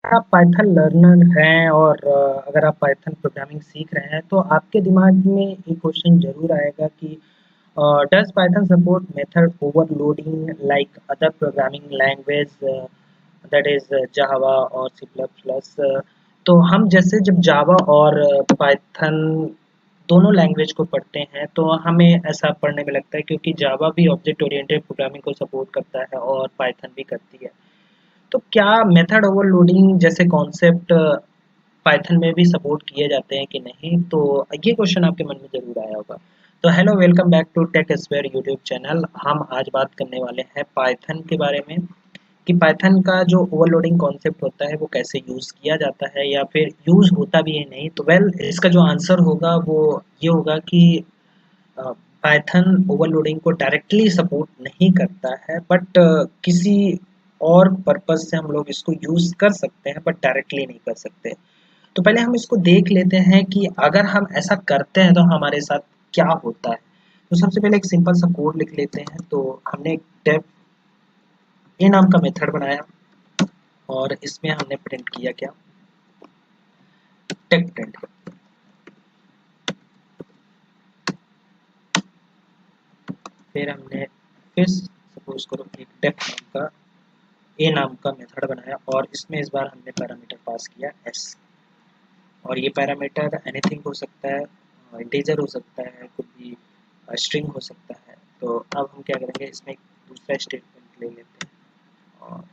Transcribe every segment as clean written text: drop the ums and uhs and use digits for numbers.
आप Python learner हैं और अगर आप पाइथन प्रोग्रामिंग सीख रहे हैं तो आपके दिमाग में एक क्वेश्चन ज़रूर आएगा कि does Python support method overloading like other programming language that is Java और सी प्लस प्लस। तो हम जैसे जब जावा और पाइथन दोनों लैंग्वेज को पढ़ते हैं तो हमें ऐसा पढ़ने में लगता है क्योंकि जावा भी ऑब्जेक्ट ओरिएंटेड प्रोग्रामिंग को सपोर्ट करता है और पाइथन भी करती है। तो क्या मेथड ओवरलोडिंग जैसे कॉन्सेप्ट पाइथन में भी सपोर्ट किए जाते हैं कि नहीं? तो ये क्वेश्चन आपके मन में ज़रूर आया होगा। तो hello, welcome back to Tech Square YouTube channel. हम आज बात करने वाले हैं पाइथन के बारे में कि पाइथन का जो ओवरलोडिंग कॉन्सेप्ट होता है वो कैसे यूज़ किया जाता है या फिर यूज़ होता भी है नहीं। तो इसका जो आंसर होगा वो ये होगा कि पाइथन ओवरलोडिंग को डायरेक्टली सपोर्ट नहीं करता है, बट किसी और पर्पस से हम लोग इसको यूज़ कर सकते हैं बट डायरेक्टली नहीं कर सकते। तो पहले हम इसको देख लेते हैं कि अगर हम ऐसा करते हैं तो हमारे साथ क्या होता है। तो सबसे पहले एक सिंपल सा कोड लिख लेते हैं। तो हमने एक डेफ ए नाम का मेथड बनाया और इसमें हमने प्रिंट किया क्या, टेक प्रिंट। फिर हमने फिर सपोज करो एक डेफ नाम का ए नाम का मेथड बनाया और इसमें इस बार हमने पैरामीटर पास किया एस। और ये पैरामीटर एनीथिंग हो सकता है, इंटीजर हो सकता है, कुछ भी स्ट्रिंग हो सकता है। तो अब हम क्या करेंगे, इसमें एक दूसरा स्टेटमेंट ले लेते हैं और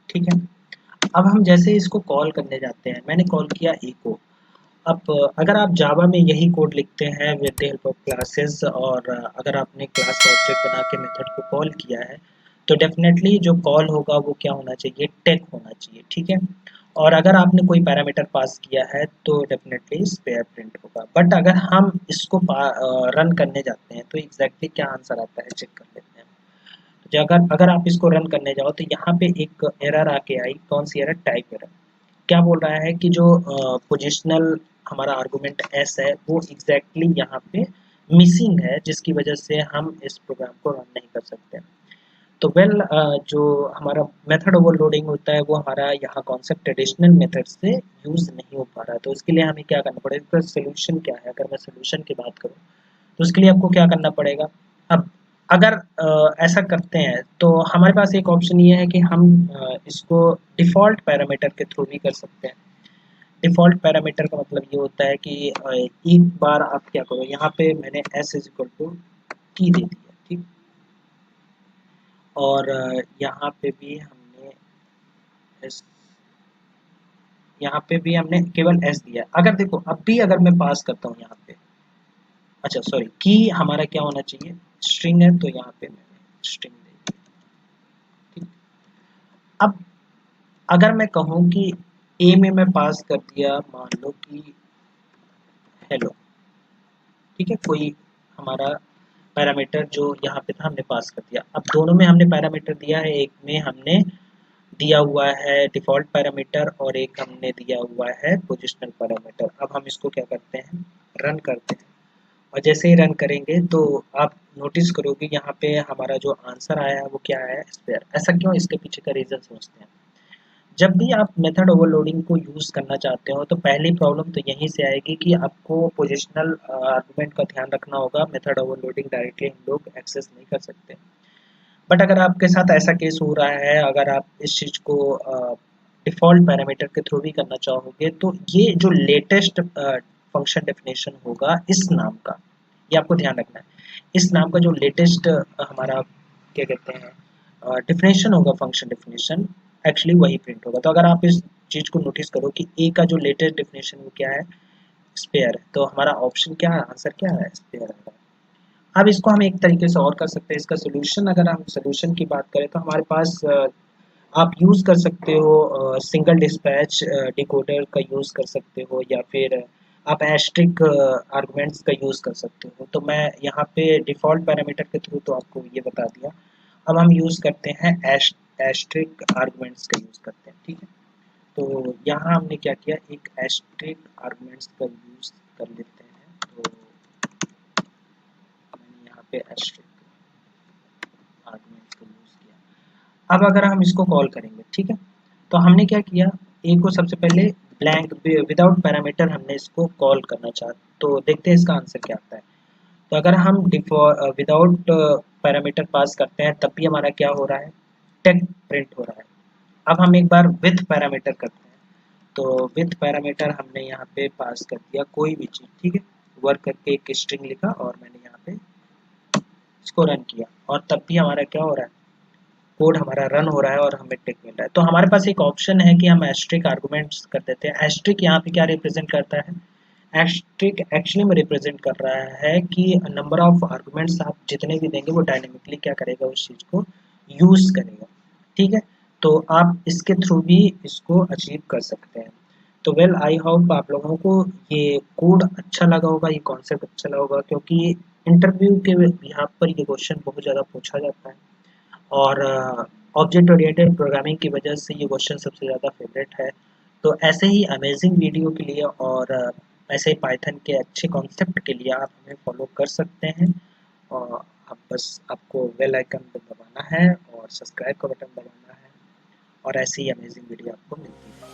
ठीक है। अब हम जैसे इसको कॉल करने जाते हैं, मैंने कॉल किया ए को। अब अगर आप जावा में यही कोड लिखते हैं with the help of classes और अगर आपने क्लास का ऑब्जेक्ट बना के मेथड को कॉल किया है तो डेफिनेटली जो कॉल होगा वो क्या होना चाहिए, टेक होना चाहिए, ठीक है। और अगर आपने कोई पैरामीटर पास किया है तो डेफिनेटली स्पेयर प्रिंट होगा। बट अगर हम इसको रन करने जाते हैं तो एग्जैक्टली क्या आंसर आता है चेक कर लेते हैं। जो अगर अगर आप इसको रन करने जाओ तो यहाँ पे एक एरर आके आई। कौन सी एरर? Type error. क्या बोल रहा है कि जो पोजिशनल हमारा आर्गुमेंट एस है वो एग्जैक्टली यहाँ पे मिसिंग है, जिसकी वजह से हम इस प्रोग्राम को रन नहीं कर सकते। तो जो हमारा मेथड ओवरलोडिंग होता है वो हमारा यहाँ कॉन्सेप्ट ट्रेडिशनल मेथड से यूज़ नहीं हो पा रहा है। तो इसके लिए हमें क्या करना पड़ेगा, इसका सोल्यूशन क्या है? अगर मैं सोल्यूशन की बात करूँ तो उसके लिए आपको क्या करना पड़ेगा। अब अगर ऐसा करते हैं तो हमारे पास एक ऑप्शन ये है कि हम इसको डिफ़ॉल्ट पैरामीटर के थ्रू भी कर सकते हैं। डिफ़ॉल्ट पैरामीटर का मतलब ये होता है कि एक बार आप क्या करो, यहाँ पे मैंने s is equal to T दे दिया, ठीक। और यहाँ पे भी हमने s, यहाँ पे भी हमने केवल s दिया। अगर देखो अब भी अगर मैं पास करता हूँ यहाँ पे, अच्छा सॉरी, की हमारा क्या होना चाहिए, स्ट्रिंग है, तो यहाँ पे मैंने स्ट्रिंग दे दिया, ठीक। अब अगर मैं कहूँ कि ए में मैं पास कर दिया, मान लो कि हेलो, ठीक है, कोई हमारा पैरामीटर जो यहाँ पे था हमने पास कर दिया। अब दोनों में हमने पैरामीटर दिया है, एक में हमने दिया हुआ है डिफ़ॉल्ट पैरामीटर और एक हमने दिया हुआ है पोजिशनल पैरामीटर। अब हम इसको क्या करते हैं, रन करते हैं। और जैसे ही रन करेंगे तो आप नोटिस करोगे यहाँ पे हमारा जो आंसर आया है वो क्या है, स्पेयर। ऐसा क्यों? इसके पीछे का रीज़न समझते हैं। जब भी आप मेथड ओवरलोडिंग को यूज़ करना चाहते हो तो पहली प्रॉब्लम तो यहीं से आएगी कि आपको पोजिशनल आर्गुमेंट का ध्यान रखना होगा। मेथड ओवरलोडिंग डायरेक्टली हम लोग एक्सेस नहीं कर सकते। बट अगर आपके साथ ऐसा केस हो रहा है, अगर आप इस चीज़ को डिफ़ॉल्ट पैरामीटर के थ्रू भी करना चाहोगे तो ये जो लेटेस्ट फंक्शन डेफिनेशन होगा इस नाम का, ये आपको ध्यान रखना है। इस नाम का जो लेटेस्ट हमारा क्या कहते हैं डेफिनेशन होगा, फंक्शन डेफिनेशन, एक्चुअली वही प्रिंट होगा। तो अगर आप इस चीज़ को नोटिस करो कि ए का जो लेटेस्ट डेफिनेशन वो क्या है, स्पेयर है, तो हमारा ऑप्शन क्या है, आंसर क्या है, स्पेयर है। अब इसको हम एक तरीके से और कर सकते हैं। इसका सोल्यूशन, अगर हम सोल्यूशन की बात करें तो हमारे पास आप यूज़ कर सकते हो सिंगल डिस्पैच डिकोडर का यूज़ कर सकते हो, या फिर आप एस्ट्रिक आर्गुमेंट्स का यूज़ कर सकते हो। तो मैं यहाँ पे डिफ़ॉल्ट पैरामीटर के थ्रू तो आपको ये बता दिया। अब हम यूज़ करते हैं एस्ट्रिक आर्गुमेंट्स का यूज़ करते हैं, ठीक है। तो यहाँ हमने क्या किया, एक एस्ट्रिक आर्गुमेंट्स का यूज़ कर लेते हैं। तो मैंने यहाँ पे एस्ट्रिक आर्गुमेंट्स अब अगर हम इसको कॉल करेंगे, ठीक है, तो हमने क्या किया, ए को सबसे पहले ब्लैंक विदाउट पैरामीटर हमने इसको कॉल करना चाहा, तो देखते हैं इसका आंसर क्या आता है। तो अगर हम विदाउट पैरामीटर पास करते हैं तब भी हमारा क्या हो रहा है, टेक्स्ट प्रिंट हो रहा है। अब हम एक बार विथ पैरामीटर करते हैं, तो विथ पैरामीटर हमने यहाँ पे पास कर दिया कोई भी चीज़, ठीक है, वर्क करके एक स्ट्रिंग लिखा और मैंने यहाँ पे इसको रन किया और तब भी हमारा क्या हो रहा है, कोड हमारा रन हो रहा है और हमें टिक मिल रहा है। तो हमारे पास एक ऑप्शन है कि हम एस्ट्रिक आर्गुमेंट्स कर देते हैं। एस्ट्रिक यहाँ पे क्या रिप्रेजेंट करता है, एस्ट्रिक एक्चुअली में रिप्रेजेंट कर रहा है कि नंबर ऑफ आर्गुमेंट्स आप जितने भी देंगे वो डायनेमिकली क्या करेगा, उस चीज़ को यूज़ करेगा, ठीक है। तो आप इसके थ्रू भी इसको अचीव कर सकते हैं। तो वेल आई होप आप लोगों को ये कोड अच्छा लगा होगा, ये कॉन्सेप्ट अच्छा लगा होगा, क्योंकि इंटरव्यू के यहाँ पर ये क्वेश्चन बहुत ज़्यादा पूछा जाता है और ऑब्जेक्ट ओरिएंटेड प्रोग्रामिंग की वजह से ये क्वेश्चन सबसे ज़्यादा फेवरेट है। तो ऐसे ही अमेजिंग वीडियो के लिए और ऐसे ही पाइथन के अच्छे कॉन्सेप्ट के लिए आप हमें फॉलो कर सकते हैं। और आप बस आपको बेल आइकन दबाना है और सब्सक्राइब का बटन दबाना है और ऐसी ही अमेजिंग वीडियो आपको मिलती है।